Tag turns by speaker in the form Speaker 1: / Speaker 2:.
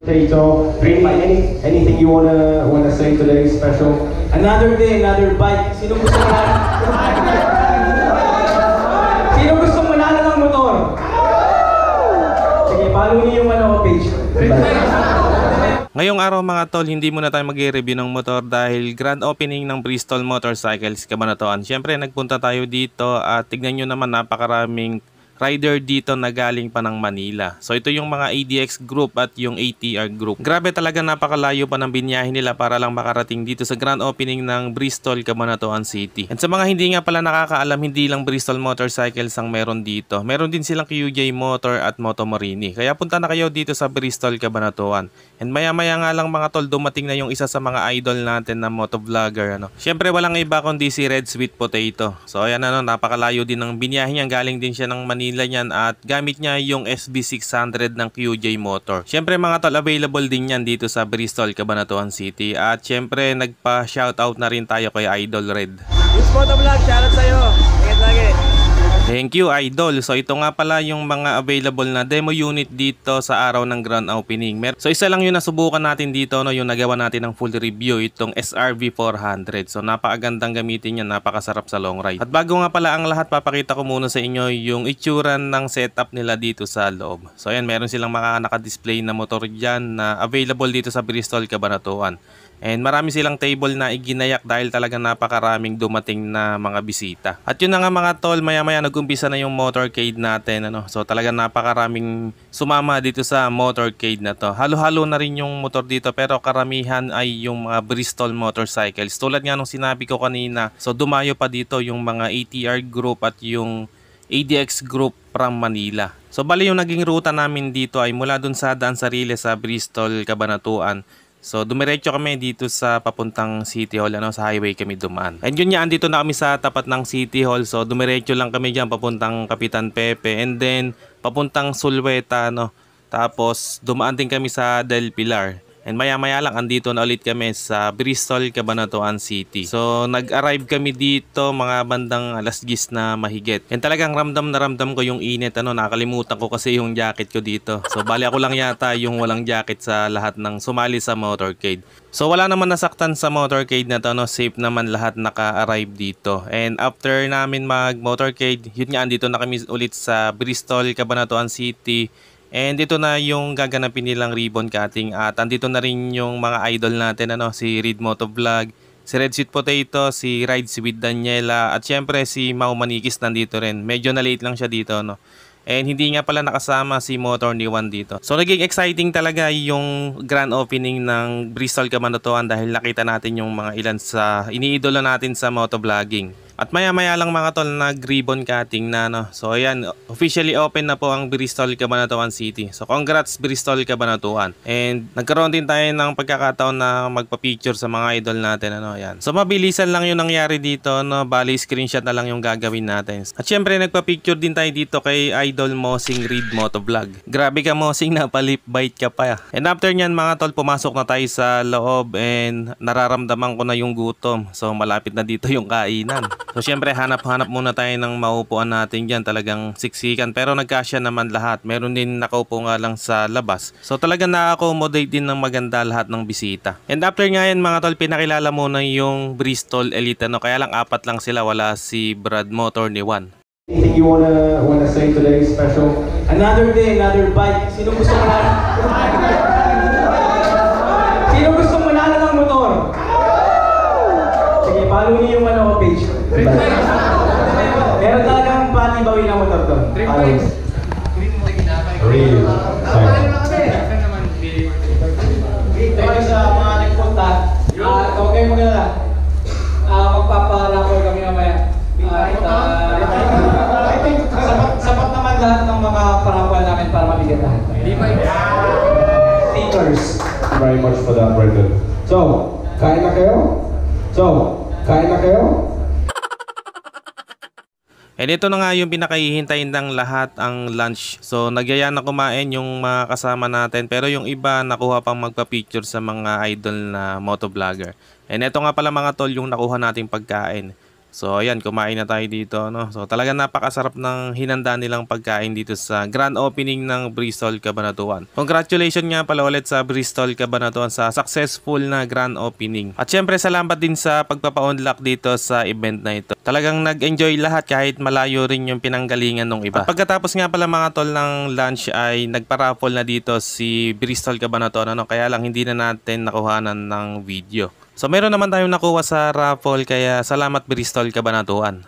Speaker 1: Okay, so anything you wanna say today special?
Speaker 2: Another day, another bike. Sino gusto manalo? Sino gusto manalo ng motor? Sige, follow niyo yung page.
Speaker 3: Ngayong araw mga tol, hindi muna tayo mag-review ng motor dahil grand opening ng Bristol Motorcycles Cabanatuan. Siyempre nagpunta tayo dito at tignan nyo naman napakaraming rider dito na galing pa ng Manila. So ito yung mga ADX group at yung ATR group. Grabe talaga, napakalayo pa ng binyahe nila para lang makarating dito sa grand opening ng Bristol Cabanatuan City. And sa mga hindi nga pala nakakaalam, hindi lang Bristol Motorcycles ang meron dito. Meron din silang QJ Motor at Motomorini. Kaya punta na kayo dito sa Bristol Cabanatuan. And maya maya nga lang mga tol, dumating na yung isa sa mga idol natin na motovlogger. Siyempre walang iba kundi si Red Sweet Potato. So ayan, napakalayo din ng binyahe niya. Galing din siya ng Manila niyan at gamit niya yung SB600 ng QJ Motor. Siyempre mga tol, available din yan dito sa Bristol Cabanatuan City. At siyempre nagpa-shoutout na rin tayo kay Idol Red.
Speaker 2: This motovlog, shoutout sa'yo. Ingat lagi.
Speaker 3: Thank you Idol. So ito nga pala yung mga available na demo unit dito sa araw ng grand opening. So isa lang yung nasubukan natin dito, yung nagawa natin ng full review, itong SRV 400. So napakagandang gamitin yan, napakasarap sa long ride. At bago nga pala ang lahat, papakita ko muna sa inyo yung itsura ng setup nila dito sa loob. So ayan, meron silang mga naka-display na motor dyan na available dito sa Bristol Cabanatuan. And marami silang table na iginayak dahil talaga napakaraming dumating na mga bisita. At yun na nga mga tol, maya maya nag-umpisa na yung motorcade natin. So talaga napakaraming sumama dito sa motorcade na to. Halo-halo na rin yung motor dito pero karamihan ay yung mga Bristol Motorcycles. Tulad nga nung sinabi ko kanina, so dumayo pa dito yung mga ATR group at yung ADX group from Manila. So bali yung naging ruta namin dito ay mula dun sa Daan Sariles sa Bristol Cabanatuan. So dumiretso kami dito sa papuntang City Hall, sa highway kami dumaan. And yun nga, andito na kami sa tapat ng City Hall. So dumiretso lang kami diyan papuntang Kapitan Pepe and then papuntang Sulweta, Tapos dumaan din kami sa Del Pilar. And maya maya lang andito na ulit kami sa Bristol Cabanatuan City. So nag-arrive kami dito mga bandang alas 10 na mahigit. And talagang ramdam na ramdam ko yung init. Nakalimutan ko kasi yung jacket ko dito. So bali ako lang yata yung walang jacket sa lahat ng sumali sa motorcade. So wala naman nasaktan sa motorcade na to, safe naman lahat naka-arrive dito. And after namin mag-motorcade, yun nga, andito na kami ulit sa Bristol Cabanatuan City. And dito na yung gaganapin nilang ribbon cutting at andito na rin yung mga idol natin, si Reed Motovlog, si Red Sweet Potato, si Rides with Daniela at syempre si Mau Manikis nandito rin. Medyo na late lang siya dito, And hindi nga pala nakasama si Motor ni Juan dito. So naging exciting talaga yung grand opening ng Bristol Cabanatuan dahil nakita natin yung mga ilan sa iniidolo natin sa motovlogging. At maya maya lang mga tol, nag-ribbon cutting na, So ayan, officially open na po ang Bristol Cabanatuan City. So congrats Bristol Cabanatuan. And nagkaroon din tayo ng pagkakataon na magpa-picture sa mga idol natin, Ayan. So mabilisan lang yung nangyari dito, Bali screenshot na lang yung gagawin natin. At syempre nagpa-picture din tayo dito kay Idol Mosing Reed Motovlog. Grabe ka Mosing, napalip bite ka pa. And after nyan mga tol, pumasok na tayo sa loob and nararamdaman ko na yung gutom. So malapit na dito yung kainan. So syempre hanap-hanap muna tayo ng maupuan natin dyan, talagang siksikan pero nagkasya naman lahat. Meron din nakaupo nga lang sa labas. So talagang na-accommodate din ng maganda lahat ng bisita. And after nga yan mga tol, pinakilala muna yung Bristol Elite, Kaya lang apat lang sila, wala si Brad Motor ni Juan.
Speaker 1: Anything you wanna say today special?
Speaker 2: Another day, another bike. Sino gusto manalo? Sino gusto manalo ng motor? Sige, follow niyo yung page. Meron talagang palibawi na motor doon.
Speaker 1: Real.
Speaker 2: Thank you sa mga nagpunta. Okay mo na lang. Magpaparapol kami mamaya. I think sapat naman lahat ng mga parapol namin para mabigyan lahat. Stickers.
Speaker 1: Very much for that, Brendan. So, kain na kayo?
Speaker 3: And ito na nga yung pinakahihintayin ng lahat, ang lunch. So nagyaya na kumain yung mga kasama natin pero yung iba nakuha pang magpa-picture sa mga idol na motovlogger. And ito nga pala mga tol yung nakuha nating pagkain. So ayan, kumain na tayo dito, no. So talagang napakasarap ng hinanda nilang pagkain dito sa grand opening ng Bristol Cabanatuan. Congratulations nga pala ulit sa Bristol Cabanatuan sa successful na grand opening. At syempre salamat din sa pagpapa-unlock dito sa event na ito. Talagang nag-enjoy lahat kahit malayo rin yung pinanggalingan ng iba. At pagkatapos nga pala mga tol ng lunch ay nagpa-raffle na dito si Bristol Cabanatuan, ano. Kaya lang hindi na natin nakuhanan ng video. So meron naman tayong nakuha sa raffle, kaya salamat Bristol Cabanatuan.